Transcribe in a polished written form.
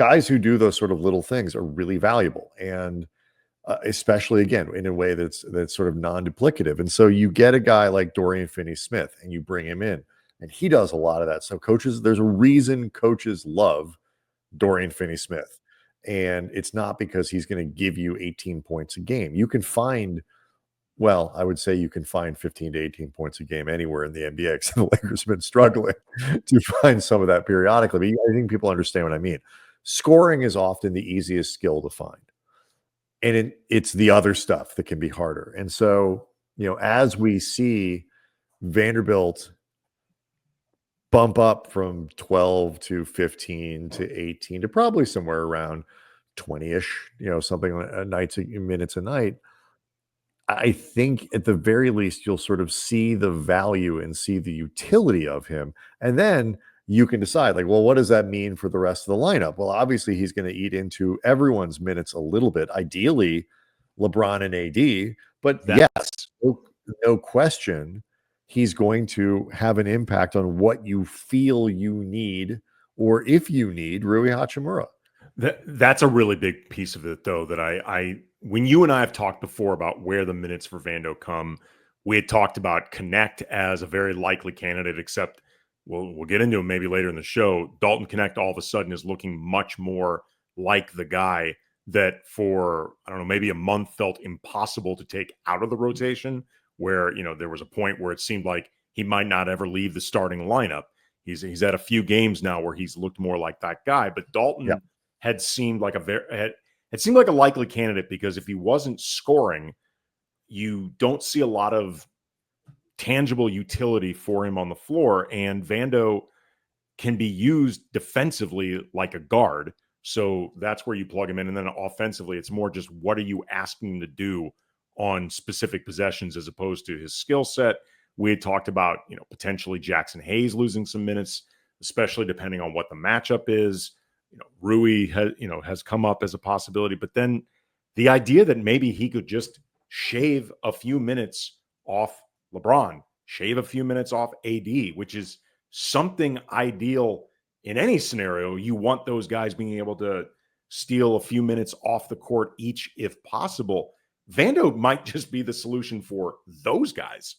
guys who do those sort of little things are really valuable, and especially again in a way that's sort of non-duplicative. And so you get a guy like Dorian Finney-Smith, and you bring him in, and he does a lot of that. So there's a reason coaches love Dorian Finney-Smith, and it's not because he's going to give you 18 points a game. You can find well, I would say you can find 15 to 18 points a game anywhere in the NBA, because the Lakers have been struggling to find some of that periodically. But I think people understand what I mean. Scoring is often the easiest skill to find, and it's the other stuff that can be harder. And so, as we see Vanderbilt bump up from 12 to 15 to 18 to probably somewhere around 20-ish, something minutes a night, I think at the very least, you'll sort of see the value and see the utility of him. And then you can decide, like, well, what does that mean for the rest of the lineup? Well, obviously, he's going to eat into everyone's minutes a little bit, ideally, LeBron and AD. But yes, no question, he's going to have an impact on what you feel you need, or if you need Rui Hachimura. That's a really big piece of it, though, that I when you and I have talked before about where the minutes for Vando come, we had talked about Knecht as a very likely candidate, except we'll get into it maybe later in the show. Dalton Knecht all of a sudden is looking much more like the guy that for, I don't know, maybe a month felt impossible to take out of the rotation, where, there was a point where it seemed like he might not ever leave the starting lineup. He's had a few games now where he's looked more like that guy, but Dalton had seemed like a likely candidate, because if he wasn't scoring, you don't see a lot of tangible utility for him on the floor. And Vando can be used defensively like a guard. So that's where you plug him in. And then offensively, it's more just, what are you asking him to do on specific possessions as opposed to his skill set. We had talked about, potentially Jackson Hayes losing some minutes, especially depending on what the matchup is. Rui has come up as a possibility, but then the idea that maybe he could just shave a few minutes off LeBron, shave a few minutes off AD, which is something ideal in any scenario. You want those guys being able to steal a few minutes off the court each, if possible. Vando might just be the solution for those guys.